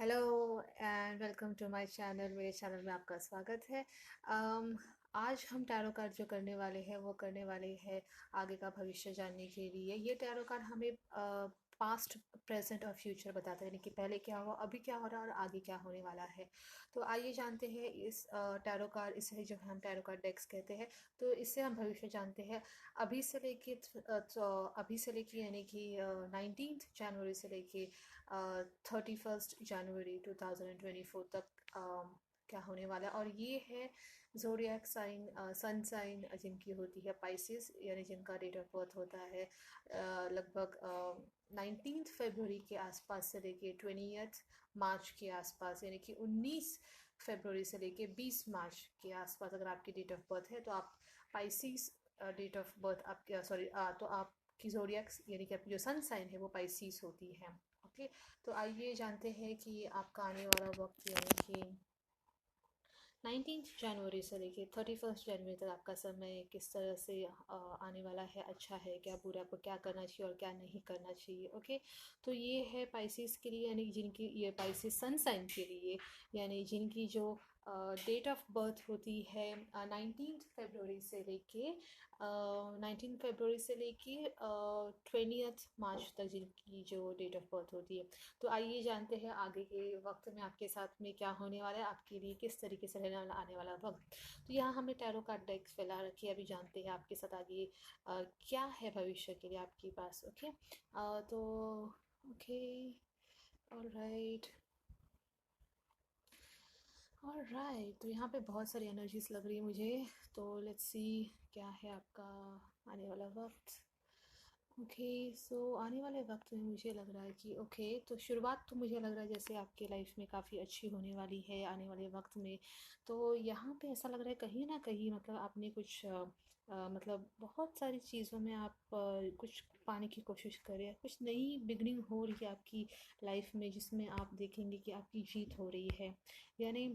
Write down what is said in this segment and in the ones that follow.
Hello and welcome to my channel. मेरे channel में आपका स्वागत है। आज हम टैरो कार्ड जो करने वाले हैं वो करने वाले हैं आगे का भविष्य जानने के लिए। ये टैरो कार्ड हमें पास्ट, प्रेजेंट और फ्यूचर बताते हैं, यानी कि पहले क्या हुआ, अभी क्या हो रहा है और आगे क्या होने वाला है। तो आइए जानते हैं इस टैरो कार्ड, इसे जो हम टैरो कार्ड डेक्स कहते हैं, तो इससे हम भविष्य जानते हैं। अभी से लेके यानी कि 19 जनवरी से लेके 31 जनवरी 2024 तक क्या होने वाला है। और ये है जोडिएक साइन, सन साइन जिनकी होती है पाइसिस, यानी जिनका डेट ऑफ बर्थ होता है लगभग 19 फरवरी के आसपास से लेके 20 मार्च के आसपास, यानी कि 19 फरवरी से लेके 20 मार्च के आसपास अगर आपकी डेट ऑफ बर्थ है तो आप पाइसिस डेट ऑफ बर्थ आपके, सॉरी, तो आपकी जोडिएक यानी कि आपकी जो सन साइन है वो पाइसिस होती है। ओके, तो आइए जानते हैं कि आपका आने वाला वक्त यानी कि 19 जनवरी से लेके 31 जनवरी तक आपका समय किस तरह से आने वाला है, अच्छा है क्या, बुरा, आपको क्या करना चाहिए और क्या नहीं करना चाहिए। ओके, तो ये है पाइसिस के लिए, यानी जिनकी ये पाइसिस सन साइन के लिए, यानी जिनकी जो डेट ऑफ बर्थ होती है 19 फरवरी से लेके 20 मार्च तक, जिनकी जो डेट ऑफ बर्थ होती है। तो आइए जानते हैं आगे के वक्त में आपके साथ में क्या होने वाला है, आपके लिए किस तरीके से रहने वाला आने वाला वक्त। तो यहाँ हमने टैरो कार्ड डेक्स फैला रखी है, अभी जानते हैं आपके साथ आगे क्या है भविष्य के लिए आपके पास। ओके, तो ओके, ऑलराइट, ऑलराइट, तो यहाँ पे बहुत सारी एनर्जीज लग रही है मुझे। तो लेट्स सी क्या है आपका आने वाला वक्त। ओके, सो आने वाले वक्त में मुझे लग रहा है कि ओके, तो शुरुआत तो मुझे लग रहा है जैसे आपकी लाइफ में काफ़ी अच्छी होने वाली है आने वाले वक्त में। तो यहाँ पे ऐसा लग रहा है कहीं ना कहीं, मतलब आपने कुछ मतलब बहुत सारी चीज़ों में आप कुछ पाने की कोशिश करें, कुछ नई बिगनिंग हो रही है आपकी लाइफ में जिसमें आप देखेंगे कि आपकी जीत हो रही है। यानी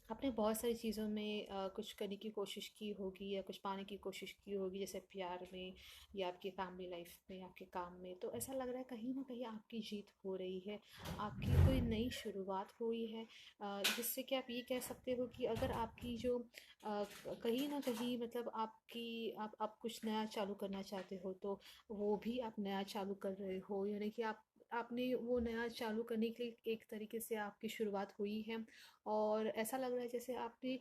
आपने बहुत सारी चीज़ों में कुछ करने की कोशिश की होगी या कुछ पाने की कोशिश की होगी, जैसे प्यार में या आपकी फैमिली लाइफ में, आपके काम में। तो ऐसा लग रहा है कहीं ना कहीं आपकी जीत हो रही है, आपकी कोई नई शुरुआत हुई है, जिससे कि आप ये कह सकते हो कि अगर आपकी जो कहीं ना कहीं, मतलब आप कुछ नया चालू करना चाहते हो तो वो भी आप नया चालू कर रहे हो, यानी कि आपने वो नया चालू करने के लिए एक तरीके से आपकी शुरुआत हुई है। और ऐसा लग रहा है जैसे आपने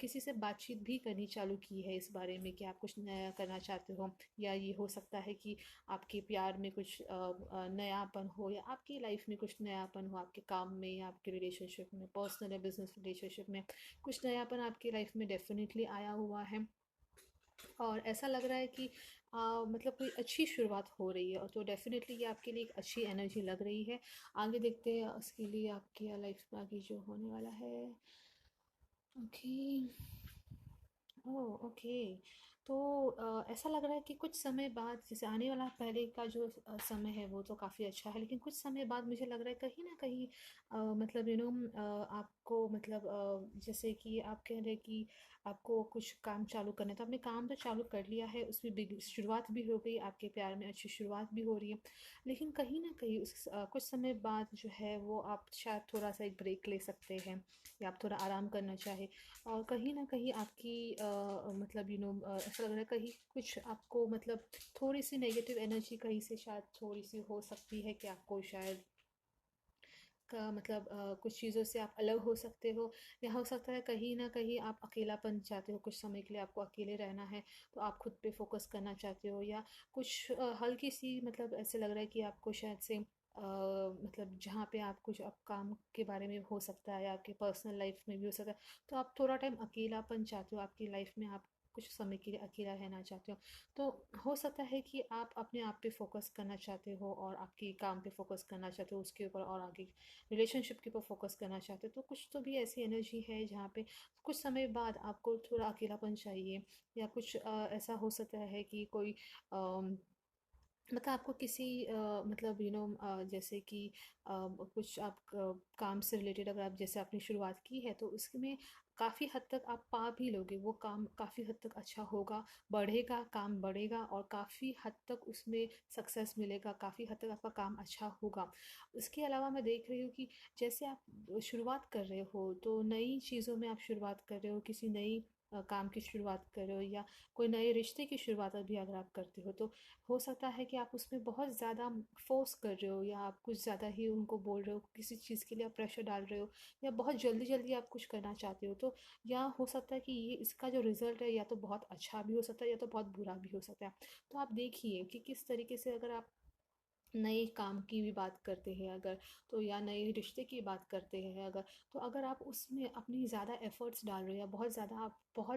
किसी से बातचीत भी करनी चालू की है इस बारे में कि आप कुछ नया करना चाहते हो, या ये हो सकता है कि आपके प्यार में कुछ नयापन हो, या आपकी लाइफ में कुछ नयापन हो, आपके काम में या आपके रिलेशनशिप में, पर्सनल या बिजनेस रिलेशनशिप में कुछ नयापन आपकी लाइफ में डेफिनेटली आया हुआ है। और ऐसा लग रहा है कि मतलब कोई अच्छी शुरुआत हो रही है, और तो डेफिनेटली ये आपके लिए एक अच्छी एनर्जी लग रही है। आगे देखते हैं उसके लिए आपकी लाइफ में आगे जो होने वाला है। ओके, ओह ओके, तो ऐसा लग रहा है कि कुछ समय बाद, जैसे आने वाला पहले का जो समय है वो तो काफ़ी अच्छा है, लेकिन कुछ समय बाद मुझे लग रहा है कहीं ना कहीं मतलब आपको, मतलब जैसे कि आप कह रहे हैं कि आपको कुछ काम चालू करना है, तो आपने काम तो चालू कर लिया है, उसमें बिग शुरुआत भी हो गई, आपके प्यार में अच्छी शुरुआत भी हो रही है। लेकिन कहीं ना कहीं कुछ समय बाद जो है वो आप शायद थोड़ा सा एक ब्रेक ले सकते हैं, या आप थोड़ा आराम करना चाहे। और कहीं न कहीं आपकी मतलब ऐसा लग रहा है कहीं कुछ आपको, मतलब थोड़ी सी नेगेटिव एनर्जी कहीं से शायद थोड़ी सी हो सकती है, कि आपको शायद का मतलब कुछ चीज़ों से आप अलग हो सकते हो, या हो सकता है कहीं ना कहीं आप अकेलापन चाहते हो, कुछ समय के लिए आपको अकेले रहना है, तो आप खुद पे फोकस करना चाहते हो, या कुछ हल्की सी, मतलब ऐसे लग रहा है कि आपको शायद से मतलब जहाँ पे आप कुछ आप काम के बारे में हो सकता है, या आपके पर्सनल लाइफ में भी हो सकता है, तो आप थोड़ा टाइम अकेलापन चाहते हो आपकी लाइफ में, आप कुछ समय के लिए अकेला रहना चाहते हो। तो हो सकता है कि आप अपने आप पे फोकस करना चाहते हो, और आपकी काम पे फोकस करना चाहते हो उसके ऊपर, और आगे रिलेशनशिप के ऊपर फोकस करना चाहते हो। तो कुछ तो भी ऐसी एनर्जी है जहाँ पे कुछ समय बाद आपको थोड़ा अकेलापन चाहिए, या कुछ ऐसा हो सकता है कि कोई मतलब आपको किसी मतलब जैसे कि कुछ आप काम से रिलेटेड, अगर आप जैसे आपने शुरुआत की है तो उसमें काफ़ी हद तक आप पा भी लोगे, वो काम काफ़ी हद तक अच्छा होगा, बढ़ेगा, काम बढ़ेगा और काफ़ी हद तक उसमें सक्सेस मिलेगा, काफ़ी हद तक आपका काम अच्छा होगा। इसके अलावा मैं देख रही हूँ कि जैसे आप शुरुआत कर रहे हो, तो नई चीज़ों में आप शुरुआत कर रहे हो, किसी नई काम की शुरुआत कर रहे हो या कोई नए रिश्ते की शुरुआत अभी अगर आप करते हो, तो हो सकता है कि आप उसमें बहुत ज़्यादा फोर्स कर रहे हो या आप कुछ ज़्यादा ही उनको बोल रहे हो, किसी चीज़ के लिए आप प्रेशर डाल रहे हो या बहुत जल्दी जल्दी आप कुछ करना चाहते हो, तो या हो सकता है कि ये इसका जो रिज़ल्ट है या तो बहुत अच्छा भी हो सकता है या तो बहुत बुरा भी हो सकता है। तो आप देखिए कि किस तरीके से अगर आप नए काम की भी बात करते हैं अगर, तो या नए रिश्ते की बात करते हैं अगर, तो अगर आप उसमें अपनी ज़्यादा एफ़र्ट्स डाल रहे हो या बहुत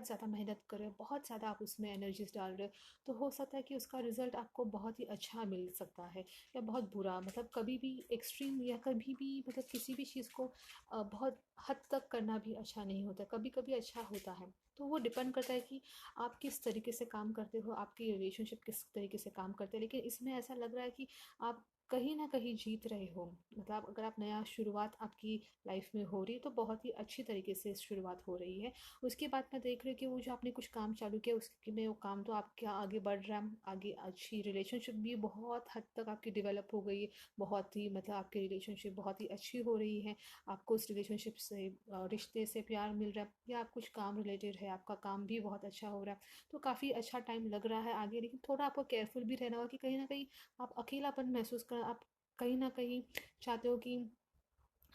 ज़्यादा मेहनत कर रहे हो, बहुत ज़्यादा आप उसमें एनर्जीज़ डाल रहे हो, तो हो सकता है कि उसका रिज़ल्ट आपको बहुत ही अच्छा मिल सकता है या बहुत बुरा। मतलब कभी भी एक्सट्रीम या कभी भी मतलब किसी भी चीज़ को बहुत हद तक करना भी अच्छा नहीं होता, कभी कभी अच्छा होता है। तो वो डिपेंड करता है कि आप किस तरीके से काम करते हो, आपकी रिलेशनशिप किस तरीके से काम करते हैं। लेकिन इसमें ऐसा लग रहा है कि आप कहीं ना कहीं जीत रहे हो। मतलब अगर आप नया शुरुआत आपकी लाइफ में हो रही है तो बहुत ही अच्छी तरीके से शुरुआत हो रही है। उसके बाद मैं देख रही हूँ कि वो जो आपने कुछ काम चालू किया उसके में वो काम तो आपका आगे बढ़ रहा है, आगे अच्छी रिलेशनशिप भी बहुत हद तक आपकी डेवलप हो गई है, बहुत ही मतलब आपकी रिलेशनशिप बहुत ही अच्छी हो रही है। आपको उस रिलेशनशिप से रिश्ते से प्यार मिल रहा है या आप कुछ काम रिलेटेड है, आपका काम भी बहुत अच्छा हो रहा है। तो काफ़ी अच्छा टाइम लग रहा है आगे, लेकिन थोड़ा आपको केयरफुल भी रहना होगा कि कहीं ना कहीं आप अकेलापन महसूस कर, आप कहीं ना कहीं चाहते हो कि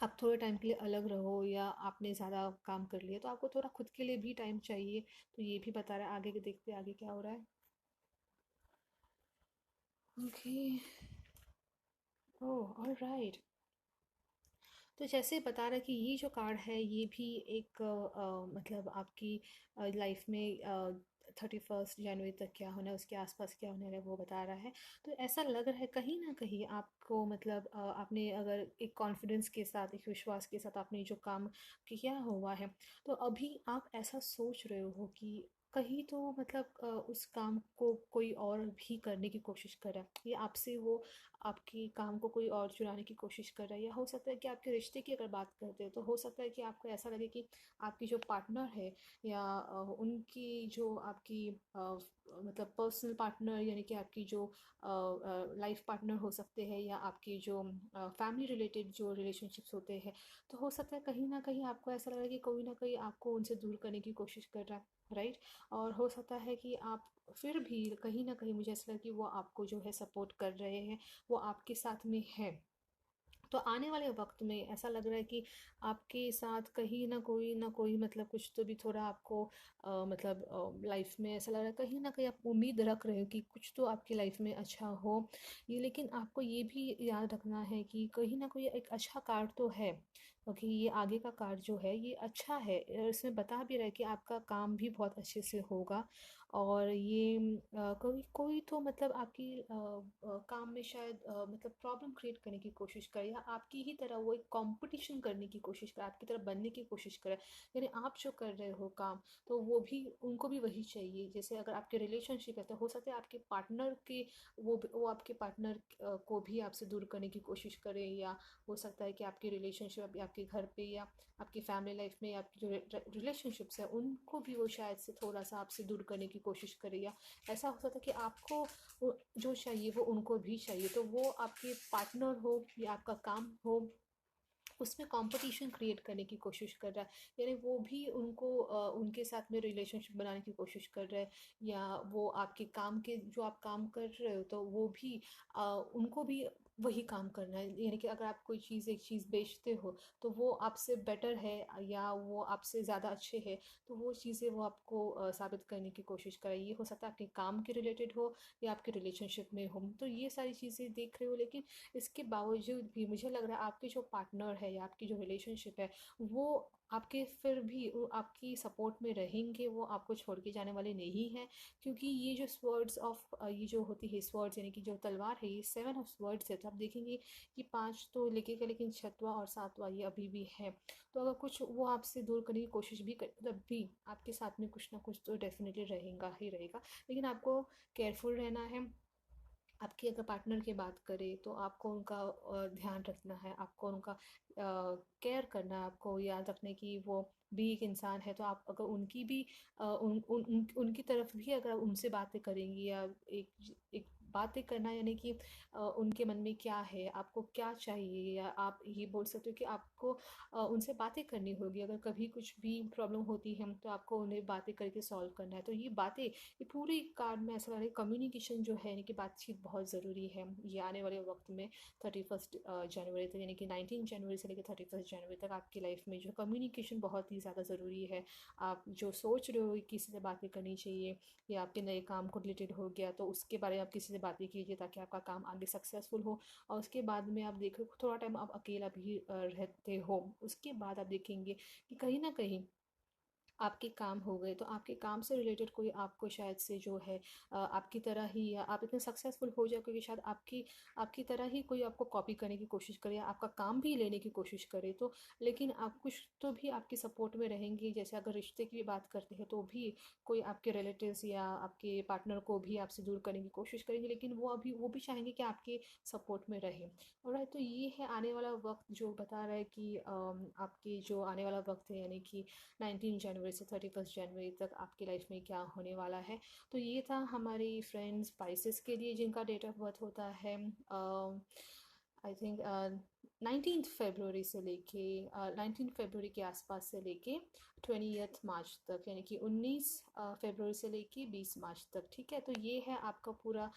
आप थोड़े टाइम के लिए अलग रहो या आपने ज़्यादा काम कर लिया तो आपको थोड़ा खुद के लिए भी टाइम चाहिए। तो ये भी बता रहा है, आगे के देखते हैं आगे क्या हो रहा है। ओके। ओह ऑलराइट। तो जैसे बता रहा है कि ये जो कार्ड है ये भी एक मतलब आपकी लाइफ में 31 जनवरी तक क्या होना है, उसके आसपास क्या होने वाला है वो बता रहा है। तो ऐसा लग रहा है कहीं ना कहीं आपको मतलब आपने अगर एक कॉन्फिडेंस के साथ, एक विश्वास के साथ आपने जो काम किया हुआ है, तो अभी आप ऐसा सोच रहे हो कि कहीं तो मतलब उस काम को कोई और भी करने की कोशिश कर रहा है या आपसे वो आपकी काम को कोई और चुराने की कोशिश कर रहा है। या हो सकता है कि आपके रिश्ते की अगर बात करते हैं तो हो सकता है कि आपको ऐसा लगे कि आपकी जो पार्टनर है या उनकी जो आपकी मतलब पर्सनल पार्टनर यानी कि आपकी जो लाइफ पार्टनर हो सकते हैं या आपकी जो फैमिली रिलेटेड जो रिलेशनशिप्स होते हैं, तो हो सकता है कहीं ना कहीं आपको ऐसा लगे कि कोई ना कोई आपको उनसे दूर करने की कोशिश कर रहा है, राइट। और हो सकता है कि आप फिर भी कहीं ना कहीं मुझे ऐसा लगा कि वो आपको जो है सपोर्ट कर रहे हैं, वो आपके साथ में है। तो आने वाले वक्त में ऐसा लग रहा है कि आपके साथ कहीं ना कोई मतलब कुछ तो भी थोड़ा आपको मतलब लाइफ में ऐसा लग रहा है कहीं ना कहीं आप उम्मीद रख रहे हो कि कुछ तो आपकी लाइफ में अच्छा हो। ये लेकिन आपको ये भी याद रखना है कि कहीं ना कोई एक अच्छा कार्ड तो है, क्योंकि ये आगे का कार्ड जो है ये अच्छा है, इसमें बता भी रहा है कि आपका काम भी बहुत अच्छे से होगा। और ये कोई कोई तो मतलब आपकी काम में शायद मतलब प्रॉब्लम क्रिएट करने की कोशिश करे या आपकी ही तरह वो एक कंपटीशन करने की कोशिश करे, आपकी तरह बनने की कोशिश करे। यानी आप जो कर रहे हो काम, तो वो भी उनको भी वही चाहिए। जैसे अगर आपके रिलेशनशिप है तो हो सकता है आपके पार्टनर के वो आपके पार्टनर को भी आपसे दूर करने की कोशिश करे, या हो सकता है कि आपकी रिलेशनशिप आपके घर पे या आपकी फैमिली लाइफ में आपकी जो रिलेशनशिप्स है उनको भी वो शायद से थोड़ा सा आपसे दूर करने की कोशिश करे। या ऐसा हो सकता है कि आपको जो चाहिए वो उनको भी चाहिए, तो वो आपके पार्टनर हो या आपका काम हो उसमें कंपटीशन क्रिएट करने की कोशिश कर रहा है। यानी वो भी उनको उनके साथ में रिलेशनशिप बनाने की कोशिश कर रहा है, या वो आपके काम के जो आप काम कर रहे हो तो वो भी अ, उनको भी वही काम करना है। यानी कि अगर आप कोई चीज़ एक चीज़ बेचते हो तो वो आपसे बेटर है या वो आपसे ज़्यादा अच्छे है, तो वो चीज़ें वो आपको साबित करने की कोशिश करे। ये हो सकता है आपके काम के रिलेटेड हो या आपके रिलेशनशिप में हो, तो ये सारी चीज़ें देख रहे हो। लेकिन इसके बावजूद भी मुझे लग रहा है आपके जो पार्टनर है या आपकी जो रिलेशनशिप है वो आपके फिर भी वो आपकी सपोर्ट में रहेंगे, वो आपको छोड़ के जाने वाले नहीं हैं। क्योंकि ये जो स्वर्ड्स ऑफ ये जो होती है स्वर्ड्स यानी कि जो तलवार है ये 7 ऑफ स्वर्ड्स है, तो आप देखेंगे कि 5 तो लेके गए लेकिन 6वां और 7वां ये अभी भी है। तो अगर कुछ वो आपसे दूर करने की कोशिश भी कर तब भी आपके साथ में कुछ ना कुछ तो डेफिनेटली रहेगा ही रहेगा। लेकिन आपको केयरफुल रहना है आपके अगर पार्टनर की बात करें तो आपको उनका ध्यान रखना है, आपको उनका केयर करना है, आपको याद रखना है कि वो भी एक इंसान है। तो आप अगर उनकी भी उनकी तरफ भी अगर आप उनसे बातें करेंगी या एक बातें करना, यानी कि उनके मन में क्या है, आपको क्या चाहिए, या आप ये बोल सकते हो कि आपको उनसे बातें करनी होगी। अगर कभी कुछ भी प्रॉब्लम होती है तो आपको उन्हें बातें करके सॉल्व करना है। तो ये बातें, ये पूरी कार्ड में ऐसा लग रहा है कम्युनिकेशन जो है, यानी कि बातचीत बहुत ज़रूरी है ये आने वाले वक्त में। 31 जनवरी तक, यानी कि 19 जनवरी से लेकर 31 जनवरी तक आपकी लाइफ में जो कम्युनिकेशन बहुत ही ज़्यादा ज़रूरी है। आप जो सोच रहे हो किसी से बातें करनी चाहिए, या आपके नए काम को रिलेटेड हो गया तो उसके बारे में आप किसी से बातें कीजिए ताकि आपका काम आगे सक्सेसफुल हो। और उसके बाद में आप देखो थोड़ा टाइम आप अकेला भी रहते हो, उसके बाद आप देखेंगे कि कहीं ना कहीं आपके काम हो गए, तो आपके काम से रिलेटेड कोई आपको शायद से जो है आपकी तरह ही, या आप इतने सक्सेसफुल हो जाओ कि शायद आपकी आपकी तरह ही कोई आपको कॉपी करने की कोशिश करे या आपका काम भी लेने की कोशिश करे। तो लेकिन आप कुछ तो भी आपकी सपोर्ट में रहेंगी। जैसे अगर रिश्ते की भी बात करते हैं तो भी कोई आपके रिलेटिव्स या आपके पार्टनर को भी आपसे दूर करने की कोशिश करेंगे, लेकिन वो भी चाहेंगे कि आपके सपोर्ट में रहे। और तो ये है आने वाला वक्त जो बता रहा है कि आपकी जो आने वाला वक्त है, यानी कि 19 जनवरी से 31 जनवरी तक आपकी लाइफ में क्या होने वाला है। तो ये था हमारी फ्रेंड्स स्पाइसेस के लिए जिनका डेट ऑफ बर्थ होता है आई थिंक 19 फरवरी से लेके 19 फरवरी के आसपास से लेके 20 मार्च तक, यानी कि 19 फरवरी से लेके 20 मार्च तक। ठीक है, तो ये है आपका पूरा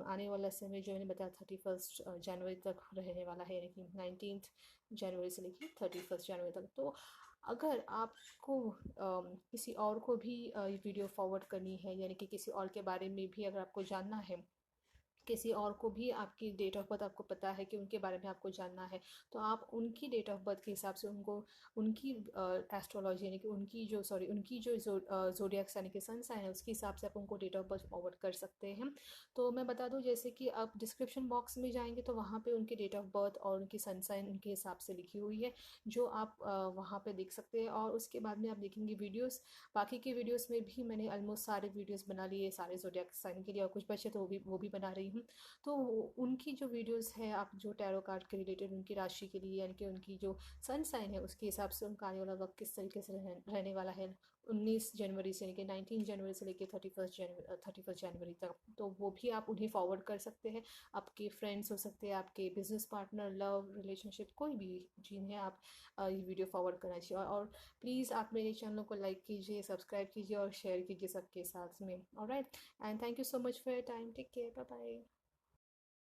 आने वाला समय जो मैंने बताया 31 जनवरी तक रहने वाला है, यानी कि 19 जनवरी से लेके 31 जनवरी तक। तो अगर आपको किसी और को भी ये वीडियो फॉरवर्ड करनी है, यानी कि किसी और के बारे में भी अगर आपको जानना है, किसी और को भी आपकी डेट ऑफ बर्थ आपको पता है कि उनके बारे में आपको जानना है, तो आप उनकी डेट ऑफ बर्थ के हिसाब से उनको उनकी एस्ट्रोलॉजी, यानी कि उनकी जो सॉरी उनकी जो जोडियक्स यानी कि सन साइन है उसके हिसाब से आप उनको डेट ऑफ बर्थ फॉरवर्ड कर सकते हैं। तो मैं बता दूं, जैसे कि आप डिस्क्रिप्शन बॉक्स में जाएंगे तो वहाँ पे उनकी डेट ऑफ बर्थ और उनकी सन साइन उनके हिसाब से लिखी हुई है, जो आप वहाँ पे देख सकते हैं। और उसके बाद में आप देखेंगे वीडियोस, बाकी के वीडियोस में भी मैंने ऑलमोस्ट सारे वीडियोस बना लिए सारे जोडियक साइन के लिए, और कुछ बचे तो वो भी बना रही हूँ। तो उनकी जो वीडियोस है, आप जो टैरो कार्ड के रिलेटेड उनकी राशि के लिए, यानी कि उनकी जो सन साइन है उसके हिसाब से उनका आने वाला वक्त किस तरीके से रहने वाला है 19 जनवरी से लेकर 19 जनवरी से लेकर 31 जनवरी तक, तो वो भी आप उन्हें फॉरवर्ड कर सकते हैं। आपके फ्रेंड्स हो सकते हैं, आपके बिजनेस पार्टनर, लव रिलेशनशिप, कोई भी जिन्हें आप ये वीडियो फॉरवर्ड करना चाहिए। और प्लीज़ आप मेरे चैनल को लाइक कीजिए, सब्सक्राइब कीजिए और शेयर कीजिए सबके साथ में। Alright, and thank you so much for your time. Take care, bye bye.